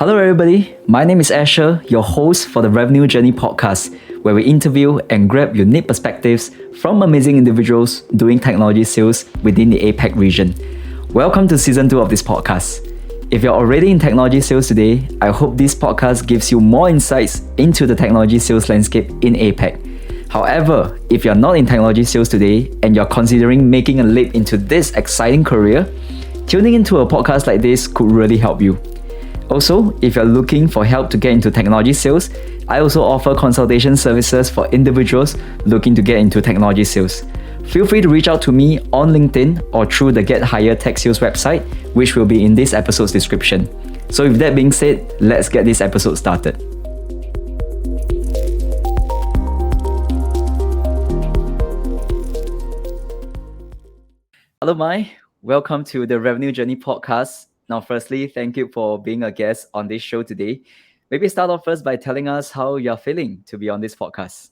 Hello, everybody. My name is Asher, your host for the Revenue Journey podcast, where we interview and grab unique perspectives from amazing individuals doing technology sales within the APAC region. Welcome to season 2 of this podcast. If you're already in technology sales today, I hope this podcast gives you more insights into the technology sales landscape in APAC. However, if you're not in technology sales today and you're considering making a leap into this exciting career, tuning into a podcast like this could really help you. Also, if you're looking for help to get into technology sales, I also offer consultation services for individuals looking to get into technology sales. Feel free to reach out to me on LinkedIn or through the Get Higher Tech Sales website, which will be in this episode's description. So with that being said, let's get this episode started. Hello, Mai. Welcome to the Revenue Journey podcast. Now, firstly, thank you for being a guest on this show today. Maybe start off first by telling us how you're feeling to be on this podcast.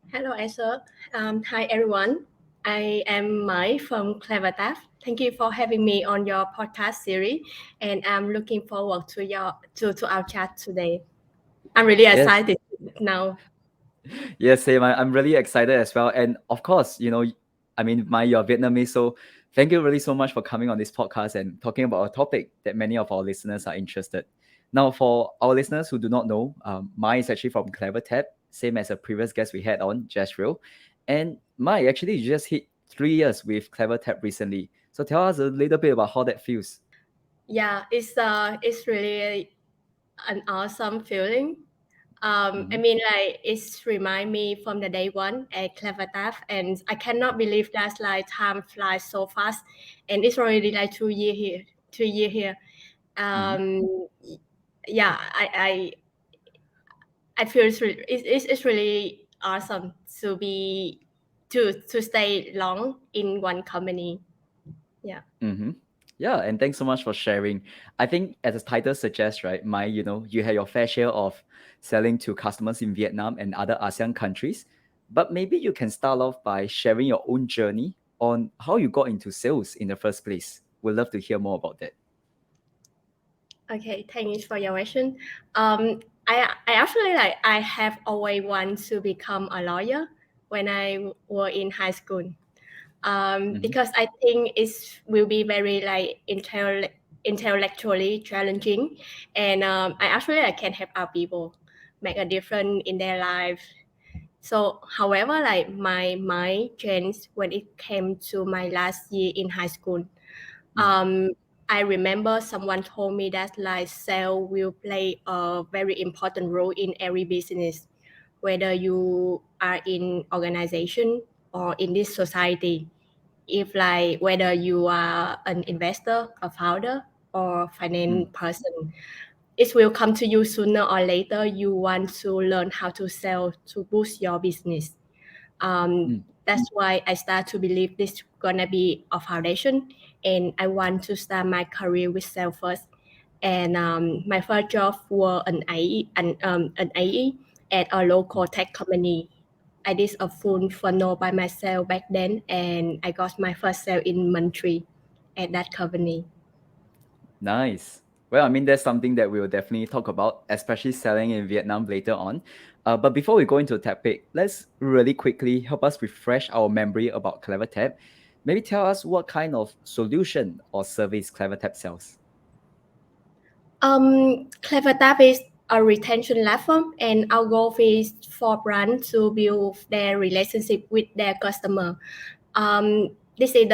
Hello, Asher. Hi, everyone. I am Mai from CleverTap. Thank you for having me on your podcast series, and I'm looking forward to our chat today. I'm really excited now. Yes, same. I'm really excited as well. And of course, Mai, you're Vietnamese, so thank you really so much for coming on this podcast and talking about a topic that many of our listeners are interested. Now, for our listeners who do not know, Mai is actually from CleverTap, same as a previous guest we had on, Jasril. And Mai, actually, you just hit 3 years with CleverTap recently. So tell us a little bit about how that feels. Yeah, it's really an awesome feeling. I mean, like it's remind me from the day one at CleverTap, and I cannot believe that like time flies so fast, and it's already like 2 years here. 2 years here. Yeah, I feel it's really awesome to be to stay long in one company. Yeah. Yeah, and thanks so much for sharing. I think as the title suggests, right, Mai, you had your fair share of selling to customers in Vietnam and other ASEAN countries. But maybe you can start off by sharing your own journey on how you got into sales in the first place. We'd love to hear more about that. Okay, thanks for your question. I actually I have always wanted to become a lawyer when I were in high school. Because I think it will be very like intellectually challenging, and I can help our people make a difference in their life. So, however, like my mind changed when it came to my last year in high school. I remember someone told me that like sales will play a very important role in every business, whether you are in organization or in this society. If like whether you are an investor, a founder, or finance person, it will come to you sooner or later. You want to learn how to sell to boost your business. That's why I start to believe this is gonna be a foundation, and I want to start my career with sales first. And my first job was an AE at a local tech company. I did a full funnel by myself back then, and I got my first sale in month 3 at that company. Nice. Well, I mean, that's something that we will definitely talk about, especially selling in Vietnam later on. But before we go into the topic, let's really quickly help us refresh our memory about CleverTap. Maybe tell us what kind of solution or service CleverTap sells. CleverTap is a retention platform, and our goal is for brands to build their relationship with their customer. This is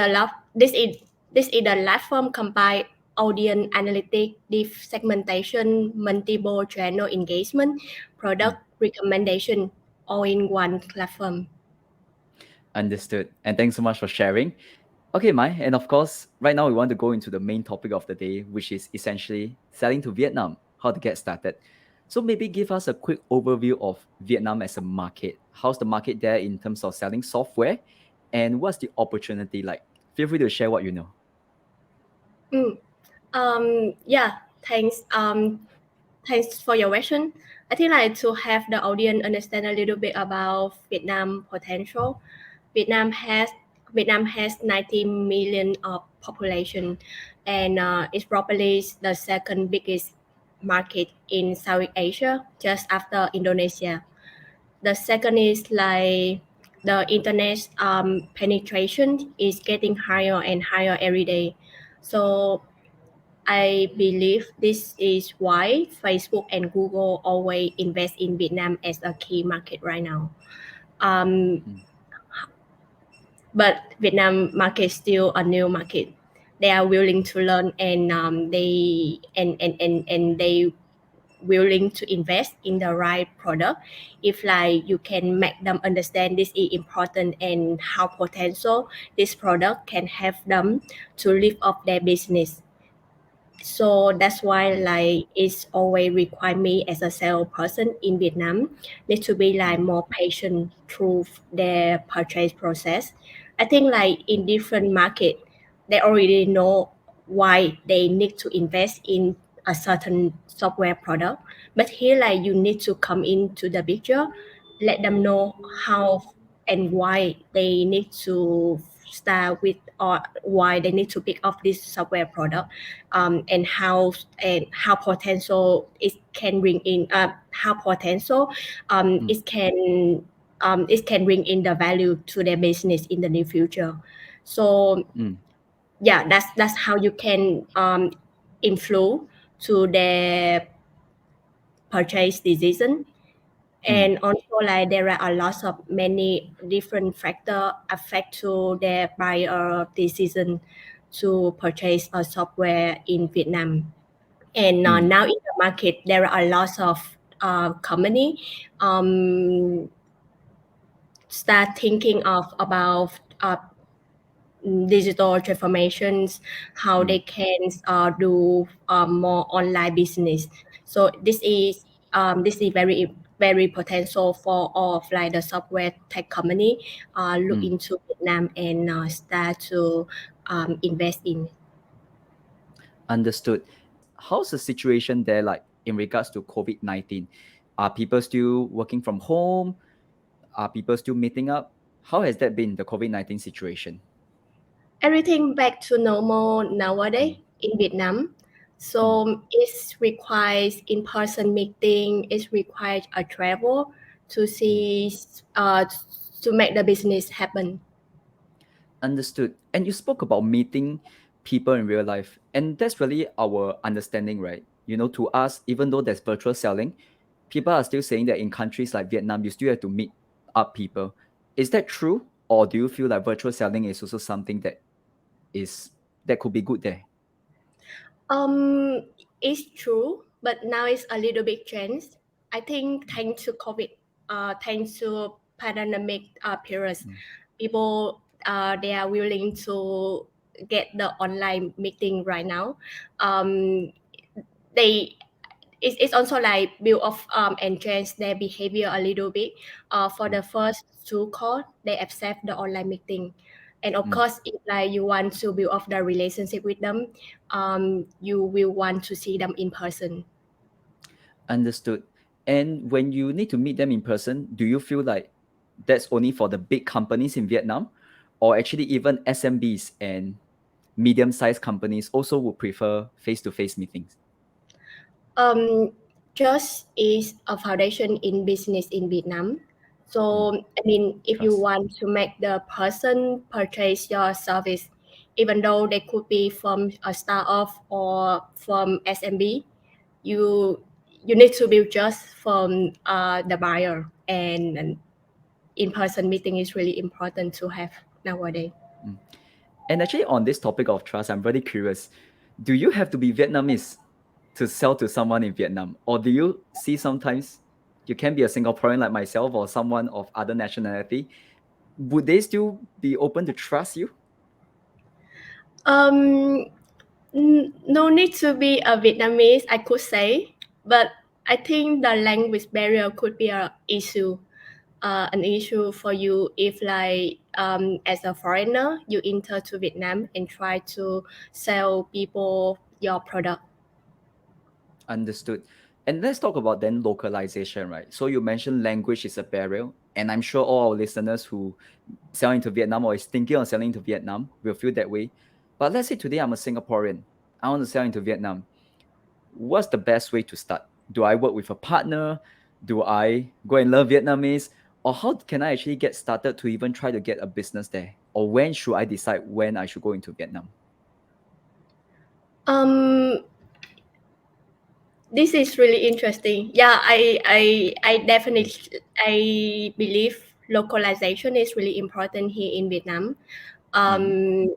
the platform combine audience analytics, deep segmentation, multiple channel engagement, product recommendation, all in one platform. Understood. And thanks so much for sharing. Okay, Mai, and of course, right now we want to go into the main topic of the day, which is essentially selling to Vietnam, how to get started. So maybe give us a quick overview of Vietnam as a market. How's the market there in terms of selling software? And what's the opportunity like? Feel free to share what you know. Yeah, thanks. Thanks for your question. I think like to have the audience understand a little bit about Vietnam potential. Vietnam has Vietnam has 90 million of population, and it's probably the second biggest market in Southeast Asia, just after Indonesia. The second is like the internet penetration is getting higher and higher every day. So I believe this is why Facebook and Google always invest in Vietnam as a key market right now. Um, Mm, but Vietnam market is still a new market. They are willing to learn and they willing to invest in the right product if like you can make them understand this is important and how potential this product can help them to live off their business. So that's why mm, like it's always require me as a salesperson in Vietnam need to be like mm, more patient through their purchase process. I think like in mm, different market they already know why they need to invest in a certain software product, but here like you need to come into the picture, let them know how and why they need to start with or why they need to pick up this software product, and how potential it can bring in how potential mm, it can bring in the value to their business in the near future. So mm, yeah, that's how you can influence to their purchase decision. mm, And also like there are a lot of many different factor affect to their buyer decision to purchase a software in Vietnam. And mm, now in the market there are a lot of company um, start thinking of about digital transformations, how mm, they can do more online business. So this is very potential for all of like the software tech company look mm. into Vietnam and start to invest in. Understood. How's the situation there like in regards to COVID-19? Are people still working from home? Are people still meeting up? How has that been, the COVID-19 situation? Everything back to normal nowadays Mm, in Vietnam. mm, So it requires in-person meeting. It requires a travel to mm. see to make the business happen. Understood. And you spoke about meeting people in real life, and that's really our understanding, right? To us, even though there's virtual selling, people are still saying that in countries like Vietnam, you still have to meet up people. Is that true, or do you feel like virtual selling is also something is that could be good there? Um, it's true, but now it's a little bit changed. I think thanks to COVID, thanks to pandemic periods, Mm, people they are willing to get the online meeting right now. Um, they it's also like build of and change their behavior a little bit. For mm, the first two call, they accept the online meeting, and of mm. course, if like you want to build up the relationship with them, you will want to see them in person. Understood. And when you need to meet them in person, do you feel like that's only for the big companies in Vietnam, or actually even SMBs and medium-sized companies also would prefer face-to-face meetings? Um, Trust is a foundation in business in Vietnam. Mm, So, I mean, if you trust. want to make the person purchase your service, even though they could be from a startup or from SMB, you you need to build trust from the buyer, and in-person meeting is really important to have nowadays. Mm. And actually, on this topic of trust, I'm very curious. Do you have to be Vietnamese to sell to someone in Vietnam, or do you see sometimes you can be a Singaporean like myself or someone of other nationality? Would they still be open to trust you? Um, no need to be a Vietnamese, I could say, but I think the language barrier could be an issue for you if, like, as a foreigner, you enter to Vietnam and try to sell people your product. Understood. And let's talk about then localization, right? So you mentioned language is a barrier, and I'm sure all our listeners who sell into Vietnam or is thinking of selling to Vietnam will feel that way. But let's say today I'm a Singaporean. I want to sell into Vietnam. what's the best way to start? Do I work with a partner? Do I go and learn Vietnamese? Or how can I actually get started to even try to get a business there? Or when should I decide when I should go into Vietnam? Um, this is really interesting. Yeah, I definitely I believe localization is really important here in Vietnam. Mm-hmm.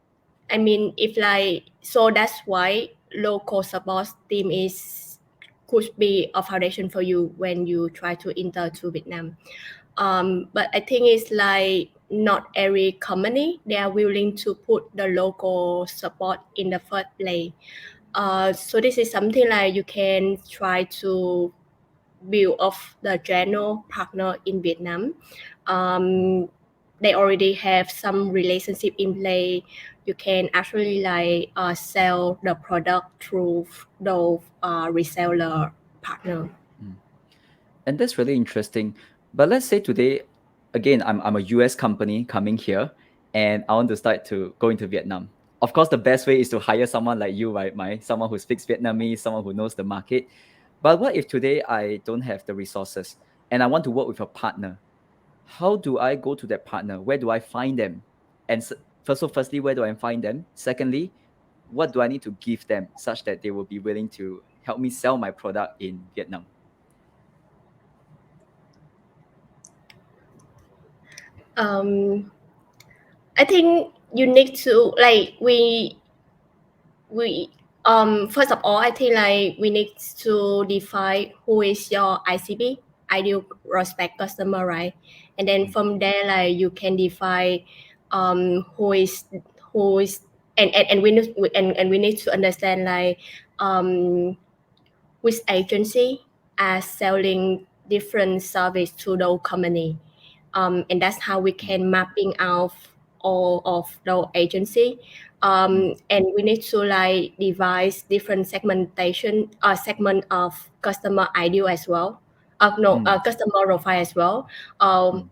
I mean, if like so, that's why local support team is could be a foundation for you when you try to enter to Vietnam. But I think it's like not every company they are willing to put the local support in the first place. So this is something like you can try to build of the general partner in Vietnam. Um, they already have some relationship in play. You can actually like sell the product through those reseller partner. And that's really interesting. But let's say today, again, I'm a US company coming here and I want to start to go into Vietnam. Of course, the best way is to hire someone like you, right? Someone who speaks Vietnamese, someone who knows the market. But what if today I don't have the resources and I want to work with a partner? How do I go to that partner? Where do I find them? And firstly, where do I find them? Secondly, what do I need to give them such that they will be willing to help me sell my product in Vietnam? Um, I think you need to like we first of all I think like we need to define who is your ICP, ideal prospect customer, right? And then from there like you can define who is who is and and we need to understand like um which agency are selling different service to those company. And that's how we can mapping out all of the agency. And we need to like devise different segmentation segment of customer ideal as well. No, Mm, customer profile as well. Um, mm,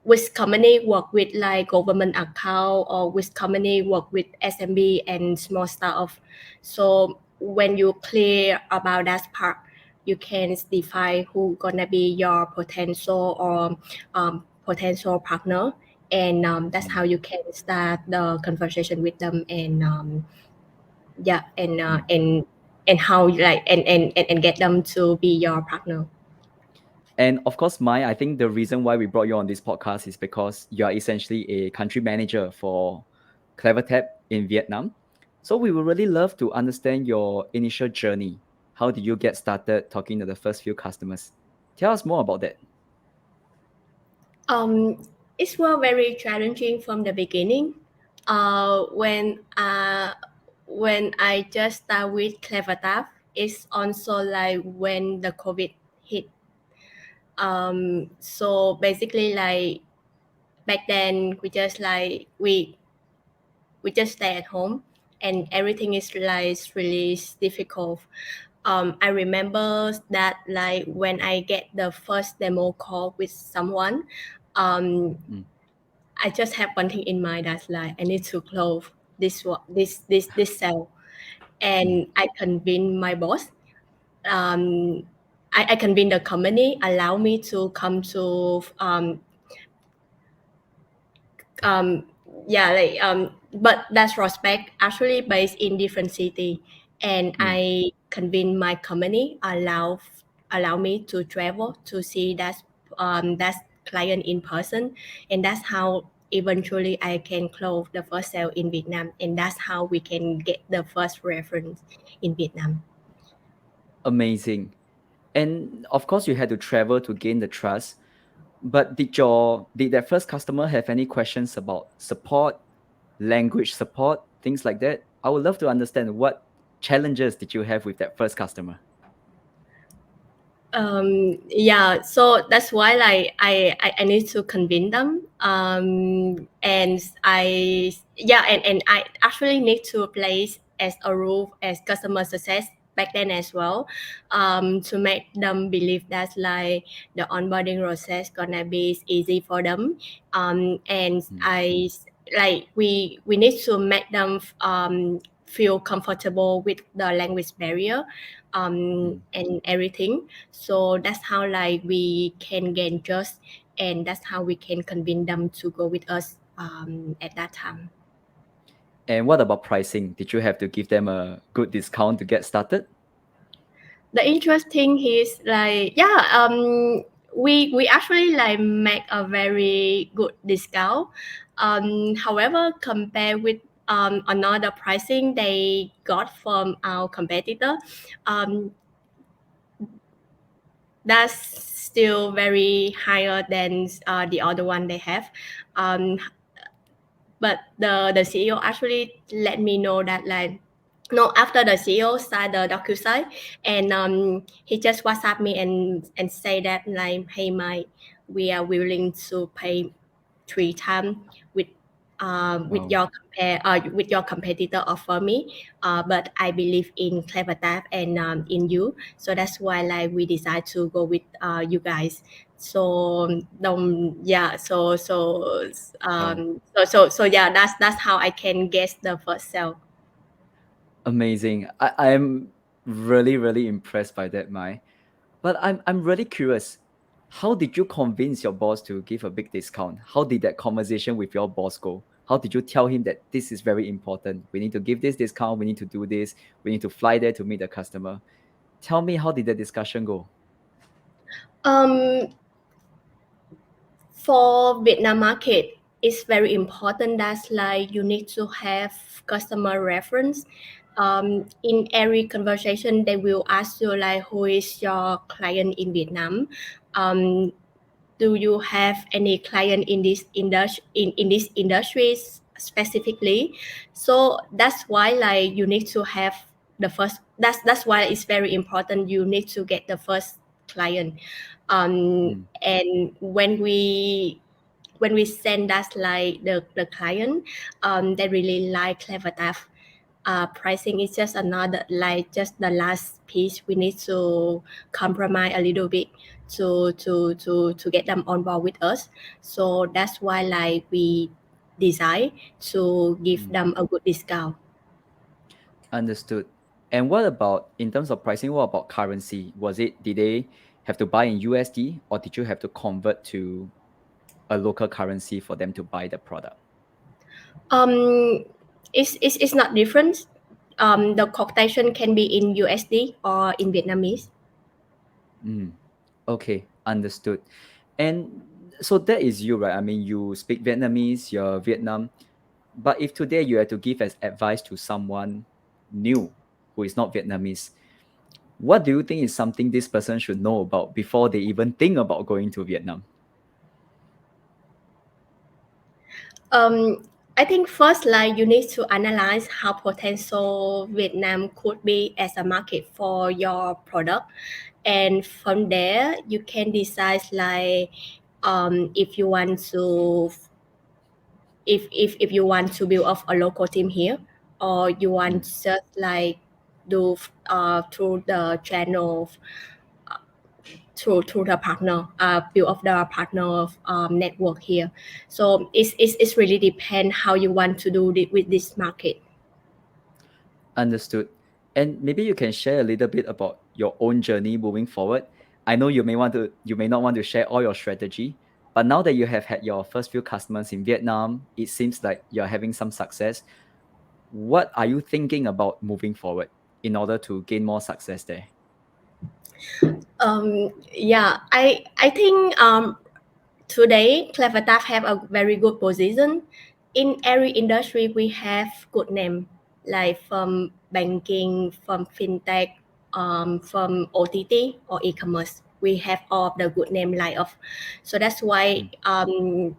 which company work with like government account or which company work with SMB and small startup. So when you clear about that part, you can define who gonna be your potential or potential partner, and that's how you can start the conversation with them and yeah mm. and how like and get them to be your partner. And of course, I think the reason why we brought you on this podcast is because you are essentially a country manager for CleverTap in Vietnam. So we would really love to understand your initial journey. How did you get started talking to the first few customers? Tell us more about that. Um, it was very challenging from the beginning. Uh, when uh, when I just start with CleverTap, it's also like when the COVID hit. So basically, like back then, we just like we just stay at home, and everything is like really difficult. I remember that like when I get the first demo call with someone, um, Mm, I just have one thing in mind that's like I need to close this sale, mm, and I convince my boss. Um, I convince the company allow me to come to um yeah like but that prospect actually based in different city, and mm. I convince my company allow me to travel to see that client in person, and that's how eventually I can close the first sale in Vietnam, and that's how we can get the first reference in Vietnam. Amazing. And of course, you had to travel to gain the trust. But did that first customer have any questions about support, language support, things like that? I would love to understand what challenges did you have with that first customer? Yeah, so that's why like I need to convince them, and and I actually need to place as a rule as customer success back then as well, to make them believe that like the onboarding process gonna be easy for them, and Mm, I like we need to make them feel comfortable with the language barrier and everything. So that's how like we can gain trust, and that's how we can convince them to go with us at that time. And what about pricing? Did you have to give them a good discount to get started? The interesting is like we actually like make a very good discount. However, compared with another pricing they got from our competitor, um, that's still very higher than the other one they have. Um, but the CEO actually let me know that like no, after the CEO started the DocuSign, and he just WhatsApp me and say that like, hey Mike, we are willing to pay 3 times with Wow. with your competitor offer me, but I believe in CleverTap and in you, so that's why like we decide to go with you guys. So yeah, Wow. so yeah, that's how I can guess the first sale. Amazing. I'm really, really impressed by that, Mai. But I'm really curious. How did you convince your boss to give a big discount? How did that conversation with your boss go? How did you tell him that this is very important? We need to give this discount. We need to do this. We need to fly there to meet the customer. Tell me, how did the discussion go? Um, for Vietnam market, it's very important that like you need to have customer reference. In every conversation, they will ask you like, who is your client in Vietnam? Um, do you have any client in this industry in this industry specifically? So that's why like you need to have the first. That's why it's very important. You need to get the first client. Mm, And when we send that like the client, they really like CleverTap. Pricing is just another like just the last piece we need to compromise a little bit to get them on board with us. So that's why like we decide to give mm. them a good discount. Understood. And what about in terms of pricing? What about currency? Did they have to buy in USD, or did you have to convert to a local currency for them to buy the product? Um, it's not different. The quotation can be in USD or in Vietnamese. Mm. Okay, understood. And so that is you, right? I mean, you speak Vietnamese, you're Vietnam. But if today you had to give as advice to someone new who is not Vietnamese, what do you think is something this person should know about before they even think about going to Vietnam? Um, I think first, like you need to analyze how potential Vietnam could be as a market for your product, and from there you can decide like if you want to if you want to build up a local team here, or you want Mm, just like do through the channel through the partner, build up the partner network here. So it's really depend how you want to do it with this market. understood. And maybe you can share a little bit about your own journey moving forward. I know you may not want to share all your strategy, but now that you have had your first few customers in Vietnam, it seems like you're having some success. What are you thinking about moving forward in order to gain more success there? Yeah, I think today CleverTap have a very good position in every industry. We have good name like from banking, from fintech, from OTT or e-commerce. We have all of the good name like of, so that's why Mm,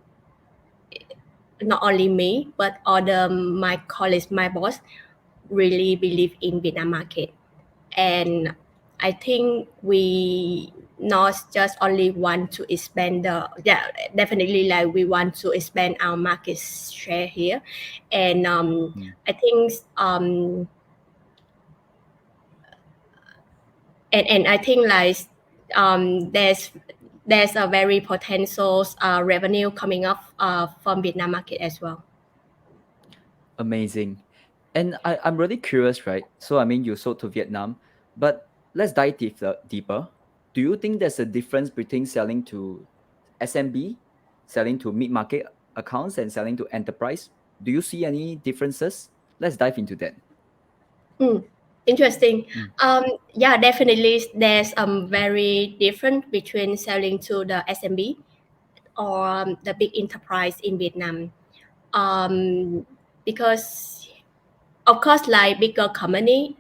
not only me but all the my colleagues, my boss really believe in Vietnam market. And I think we not just only want to expand the, yeah, definitely like we want to expand our market share here. And mm. I think and I think like there's a very potential revenue coming up from Vietnam market as well. Amazing. And I'm really curious, right? So, I mean, you sold to Vietnam, but let's dive deeper. Do you think there's a difference between selling to SMB, selling to mid market accounts, and selling to enterprise? Do you see any differences? Let's dive into that. Mm, interesting. Mm, Yeah, definitely. There's very different between selling to the SMB or the big enterprise in Vietnam. Because of course, like bigger company,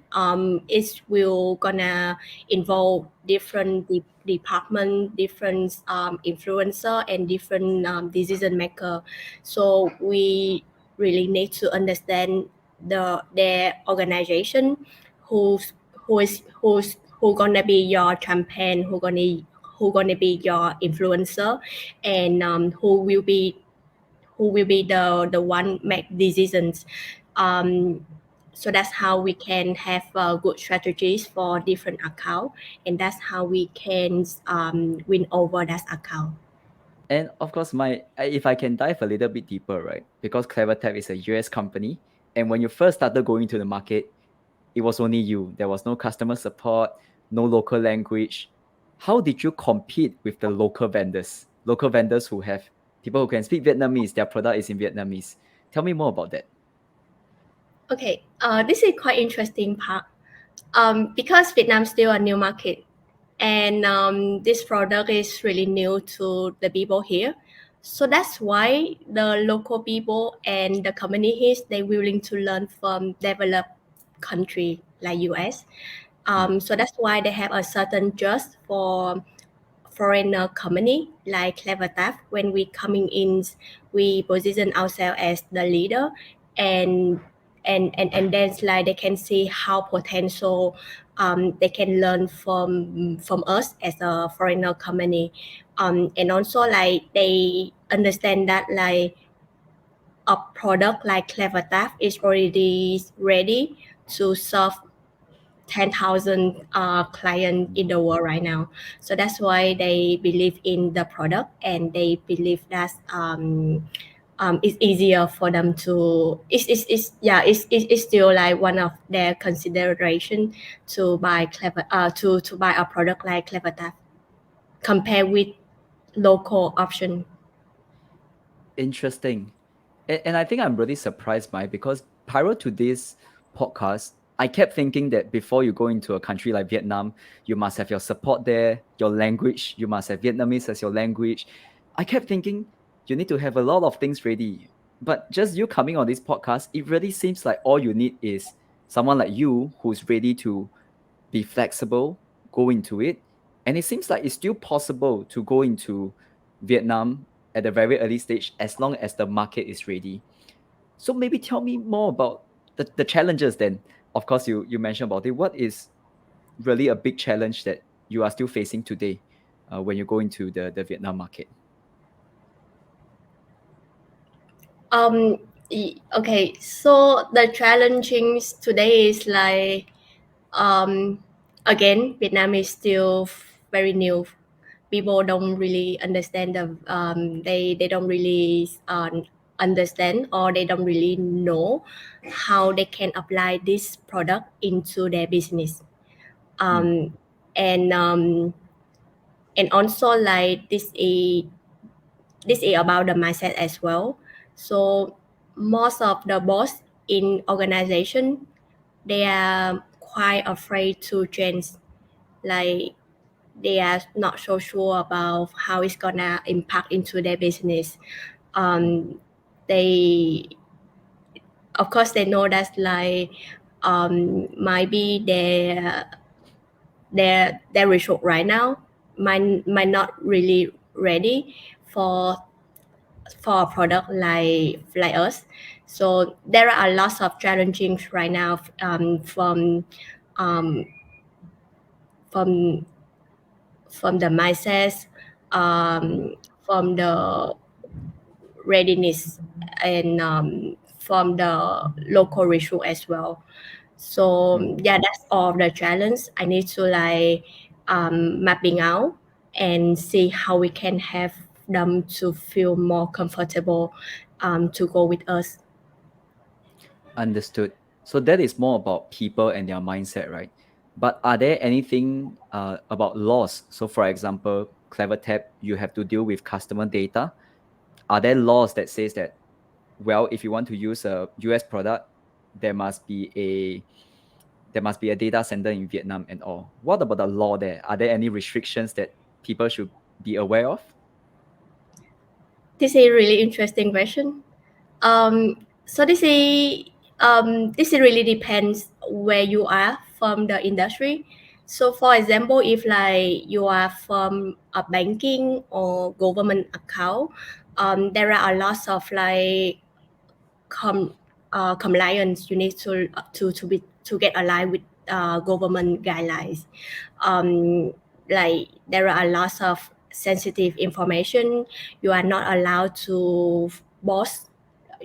it will gonna involve different department, different influencer, and different decision maker. So we really need to understand their organization, who's who gonna be your campaign, who gonna be your influencer, and who will be the one make decisions. um, so that's how we can have good strategies for different account, and that's how we can win over that account. And of course, if I can dive a little bit deeper, right? Because CleverTap is a US company, and when you first started going to the market, it was only you. There was no customer support, no local language. How did you compete with the local vendors? Local vendors who have people who can speak Vietnamese, their product is in Vietnamese. Tell me more about that. Okay, this is quite interesting part. Because Vietnam still a new market, and this product is really new to the people here. So that's why the local people and the communities they willing to learn from developed country like US. Mm, So that's why they have a certain trust for foreigner company like CleverTap. When we coming in, we position ourselves as the leader, and and then like they can see how potential they can learn from us as a foreigner company, and also like they understand that like a product like CleverTap is already ready to serve 10,000 clients mm. in the world right now. So that's why they believe in the product, and they believe that it's easier for them to it's yeah it's still like one of their consideration to buy to buy a product like CleverTap compared with local option. Interesting. And I think I'm really surprised by because prior to this podcast, I kept thinking that before you go into a country like Vietnam, you must have your support there, your language, you must have Vietnamese as your language. I kept thinking you need to have a lot of things ready. But just you coming on this podcast, it really seems like all you need is someone like you who's ready to be flexible, go into it. And it seems like it's still possible to go into Vietnam at a very early stage as long as the market is ready. So maybe tell me more about the challenges then. Of course, you mentioned about it. What is really a big challenge that you are still facing today when you go into the Vietnam market? Um, okay, so the challenging today is like again, Vietnam is still very new. People don't really understand they don't really understand, or they don't really know how they can apply this product into their business. Mm, Um, and also like this is about the mindset as well. So most of the boss in organization, they are quite afraid to change. Like they are not so sure about how it's gonna impact into their business. mm, They of course they know that like might be their result right now might not really ready for a product like us. So there are lots of challenges right now, um, from the mindset, from the readiness, and from the local resource as well. So mm. yeah, that's all the challenge. I need to like mapping out and see how we can have them to feel more comfortable to go with us. Understood. So that is more about people and their mindset, right? But are there anything about laws? So, for example, CleverTap, you have to deal with customer data. Are there laws that says that, well, if you want to use a US product, there must be a data center in Vietnam and all? What about the law there? Are there any restrictions that people should be aware of? This is a really interesting question. So this is really depends where you are from the industry. So for example, if like you are from a banking or government account, there are a lot of like com, compliance you need to get aligned with government guidelines. Like there are a lot of sensitive information. You are not allowed to boss.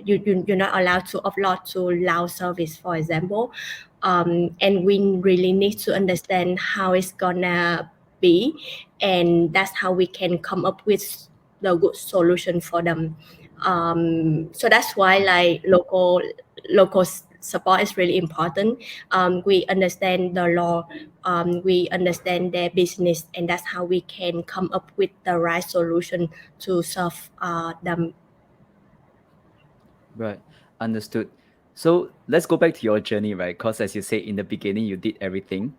You're not allowed to upload to cloud service, for example. And we really need to understand how it's gonna be, and that's how we can come up with the good solution for them. So that's why like local support is really important. We understand the law, we understand their business, and that's how we can come up with the right solution to solve them. Right. Understood. So let's go back to your journey, right? Because as you say in the beginning, you did everything.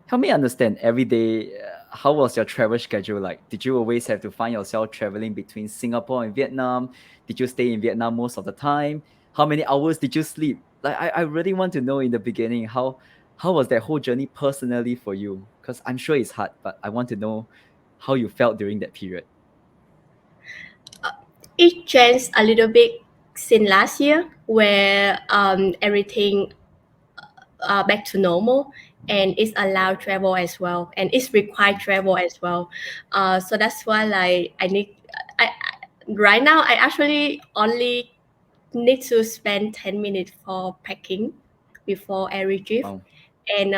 Help me understand every day. How was your travel schedule like? Did you always have to find yourself traveling between Singapore and Vietnam? Did you stay in Vietnam most of the time? How many hours did you sleep? Like, I really want to know in the beginning how was that whole journey personally for you? Because I'm sure it's hard, but I want to know how you felt during that period. It changed a little bit since last year, where everything back to normal, and it's allowed travel as well, and it's required travel as well. So that's why like right now I actually only need to spend 10 minutes for packing before every trip. Wow. And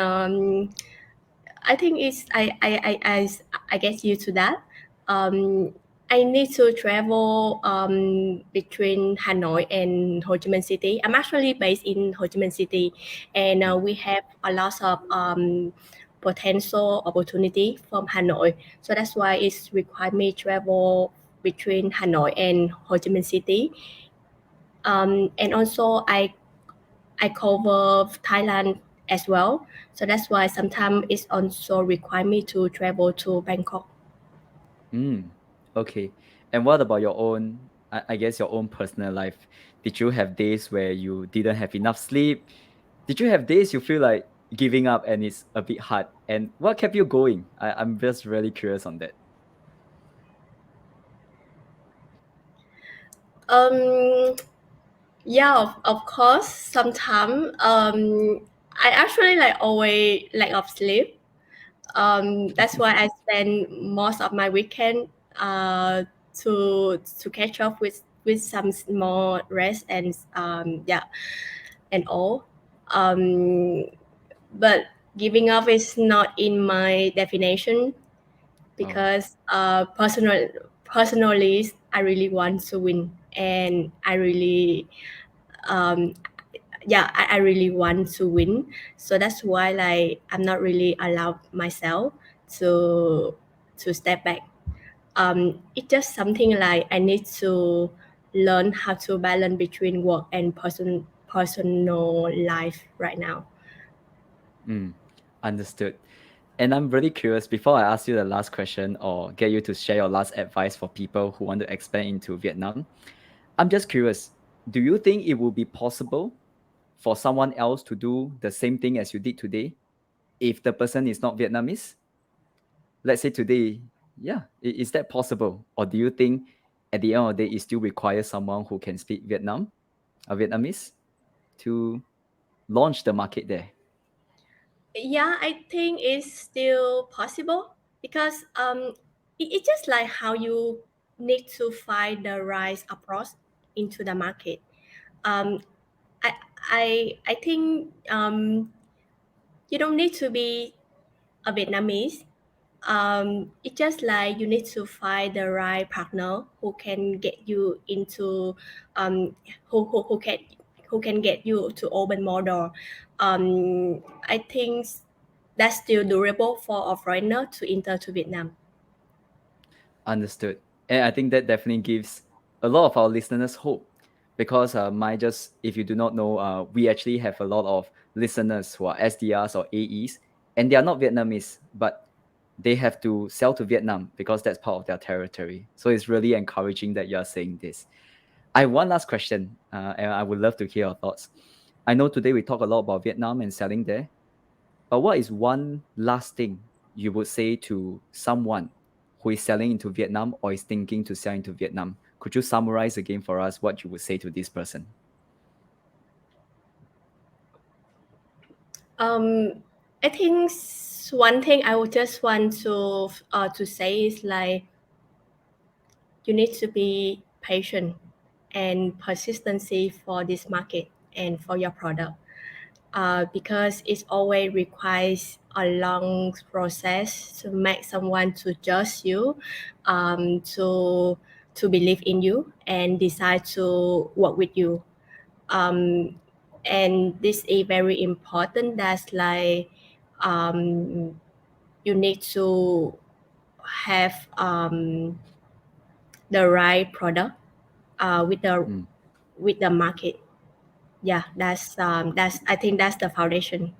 I think it's I get used to that. Um, I need to travel between Hanoi and Ho Chi Minh City. I'm actually based in Ho Chi Minh City, and we have a lot of potential opportunity from Hanoi. So that's why it's required me travel between Hanoi and Ho Chi Minh City. And also I cover Thailand as well. So that's why sometimes it's also require me to travel to Bangkok. Mm, okay. And what about your own, I guess your own personal life? Did you have days where you didn't have enough sleep? Did you have days you feel like giving up and it's a bit hard? And what kept you going? I'm just really curious on that. Um, yeah, of course. Sometimes I actually like always lack of sleep. That's why I spend most of my weekend to catch up with some small rest and yeah and all. Um, but giving up is not in my definition, Oh, because personally I really want to win, and I really um, I really want to win. So that's why like I'm not really allowed myself to step back. It's just something like I need to learn how to balance between work and personal life right now. mm, understood. And I'm really curious, before I ask you the last question or get you to share your last advice for people who want to expand into Vietnam, I'm just curious, do you think it will be possible for someone else to do the same thing as you did today if the person is not Vietnamese? Let's say today, yeah, is that possible? Or do you think at the end of the day, it still requires someone who can speak Vietnamese, to launch the market there? Yeah, I think it's still possible, because it's just like how you need to find the right approach into the market. Um, I I think you don't need to be a Vietnamese. It's just like you need to find the right partner who can get you into um, who can who can get you to open more door. I think that's still durable for a foreigner to enter to Vietnam. Understood. And I think that definitely gives a lot of our listeners hope because if you do not know, we actually have a lot of listeners who are SDRs or AEs, and they are not Vietnamese, but they have to sell to Vietnam because that's part of their territory. So it's really encouraging that you are saying this. I have one last question, and I would love to hear your thoughts. I know today we talk a lot about Vietnam and selling there, but what is one last thing you would say to someone who is selling into Vietnam or is thinking to sell into Vietnam? Could you summarize again for us what you would say to this person? I think one thing I would just want to say is like you need to be patient and persistency for this market and for your product. Because it always requires a long process to make someone to trust you, to believe in you and decide to work with you. Um, and this is very important. That's like you need to have the right product Mm. with the market. Yeah, that's I think that's the foundation.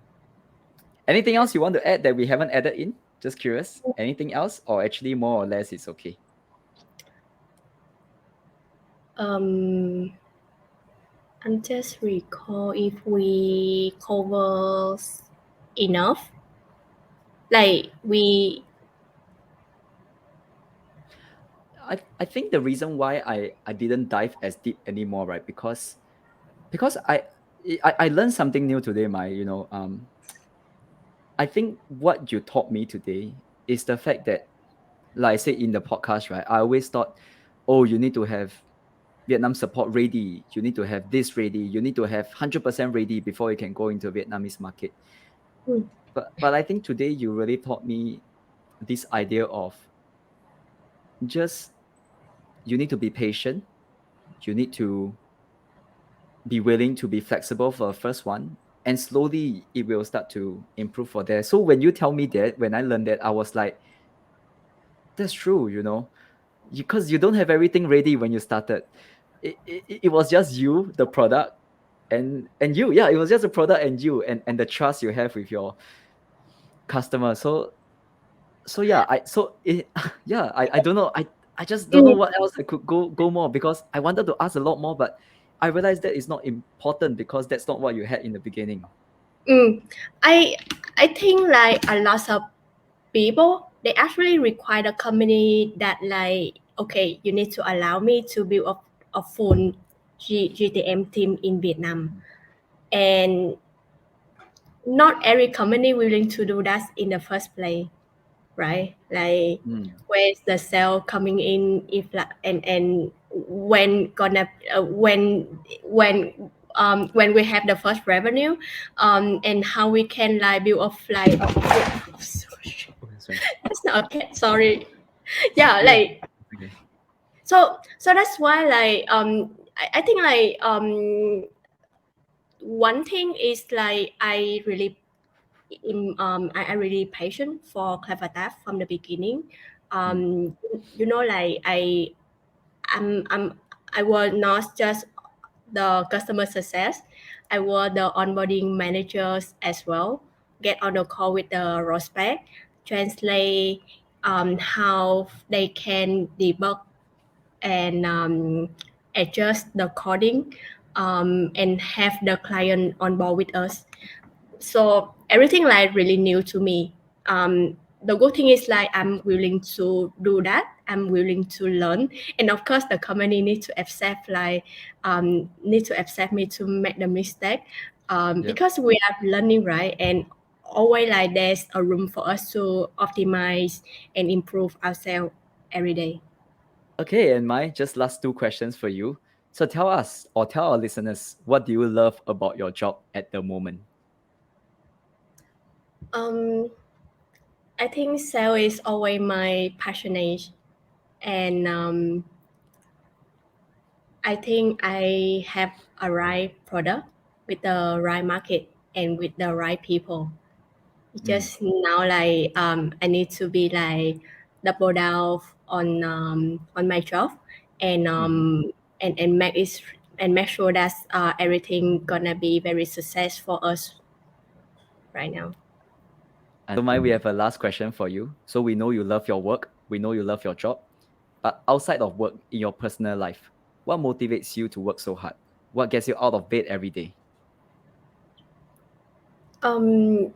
Anything else you want to add that we haven't added in? Just curious. Anything else, or actually more or less it's okay? Um, I'm just recall if we cover enough. Like we, I think the reason why I didn't dive as deep anymore, right? Because I learned something new today, my I think what you taught me today is the fact that, like I said in the podcast, right? I always thought, oh, you need to have Vietnam support ready. You need to have this ready. You need to have 100% ready before you can go into Vietnamese market. mm, But I think today you really taught me this idea of just you need to be patient. You need to be willing to be flexible for the first one. And slowly it will start to improve for there. So when you tell me that, when I learned that, I was like, that's true, because you don't have everything ready when you started. It was just you, the product, and you. Yeah, it was just a product and you and the trust you have with your customer. So yeah, yeah, I don't know. I just don't know mm, what else I could go more because I wanted to ask a lot more, but I realized that is not important because that's not what you had in the beginning. mm. I I think like a lot of people they actually require the company that like okay you need to allow me to build a full GTM team in Vietnam, and not every company willing to do that in the first place, right? Like Mm, where's the sale coming in if like and when gonna when we have the first revenue, and how we can like build a flight of sorry. oh, sorry. That's not a cat, sorry. Yeah, Yeah. like Okay. so that's why like I think like one thing is like I really patient for CleverTap from the beginning. Mm, You know, like I'm I was not just the customer success. I was the onboarding managers as well. Get on the call with the prospect, translate how they can debug and adjust the coding, and have the client on board with us. So everything like really new to me. The good thing is like I'm willing to do that. I'm willing to learn, and of course the company need to accept like need to accept me to make the mistake, yep. because we are learning, right? And always like there's a room for us to optimize and improve ourselves every day. Okay, and my just last two questions for you. So tell us or tell our listeners, what do you love about your job at the moment? Um, I think sales is always my passionate, and I think I have a right product with the right market and with the right people. Just now, like I need to be like double down on my job and and make it and make sure that everything gonna be very success for us right now. And so, Mai, we have a last question for you. So we know you love your work, we know you love your job, but outside of work, in your personal life, what motivates you to work so hard? What gets you out of bed every day? Um,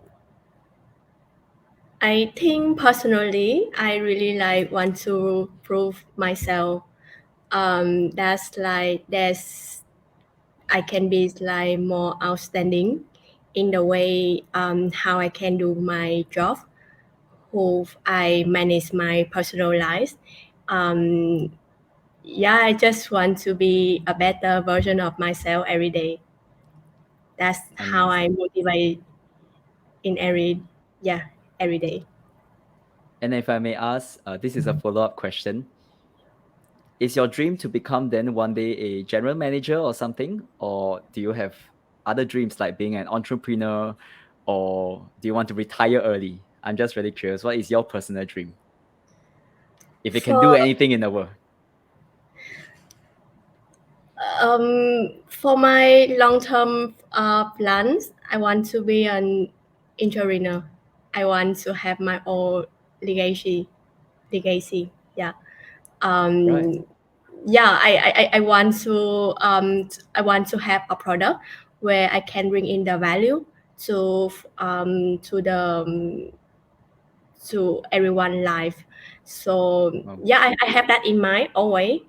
I think personally, I really like want to prove myself. That's like I can be like more outstanding in the way how I can do my job, how I manage my personal life. Um, yeah, I just want to be a better version of myself every day. That's how I motivate in every day. And if I may ask, this is a follow-up question. Is your dream to become then one day a general manager or something? Or do you have other dreams like being an entrepreneur? Or do you want to retire early? I'm just really curious. What is your personal dream? If you can do For anything in the world. for my long term plans, I want to be an entrepreneur. I want to have my own legacy. Legacy, yeah. Right. Yeah, I want to I want to have a product where I can bring in the value to the to everyone life. So Wow. yeah, I have that in mind always.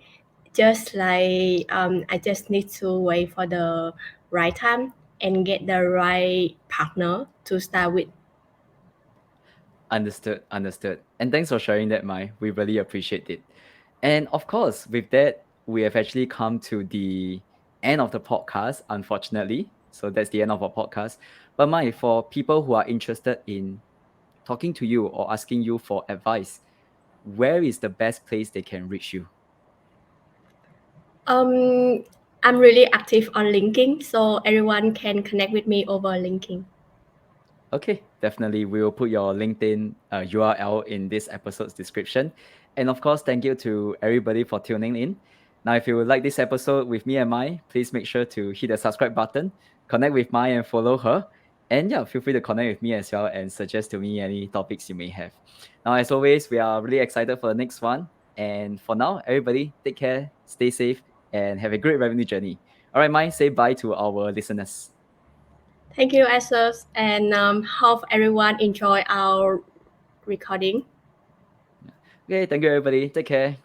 Just like I just need to wait for the right time and get the right partner to start with. Understood, understood. And thanks for sharing that, Mai. We really appreciate it. And of course, with that, we have actually come to the end of the podcast, unfortunately. So that's the end of our podcast. But Mai, for people who are interested in talking to you or asking you for advice, where is the best place they can reach you? Um, I'm really active on LinkedIn, so everyone can connect with me over LinkedIn. Okay, definitely. We will put your LinkedIn URL in this episode's description. And of course, thank you to everybody for tuning in. Now, if you would like this episode with me and Mai, please make sure to hit the subscribe button, connect with Mai and follow her. And yeah, feel free to connect with me as well and suggest to me any topics you may have. Now, as always, we are really excited for the next one. And for now, everybody, take care, stay safe, and have a great revenue journey. All right, Mai, say bye to our listeners. Thank you, Asos, and hope everyone enjoy our recording. Okay, thank you, everybody. Take care.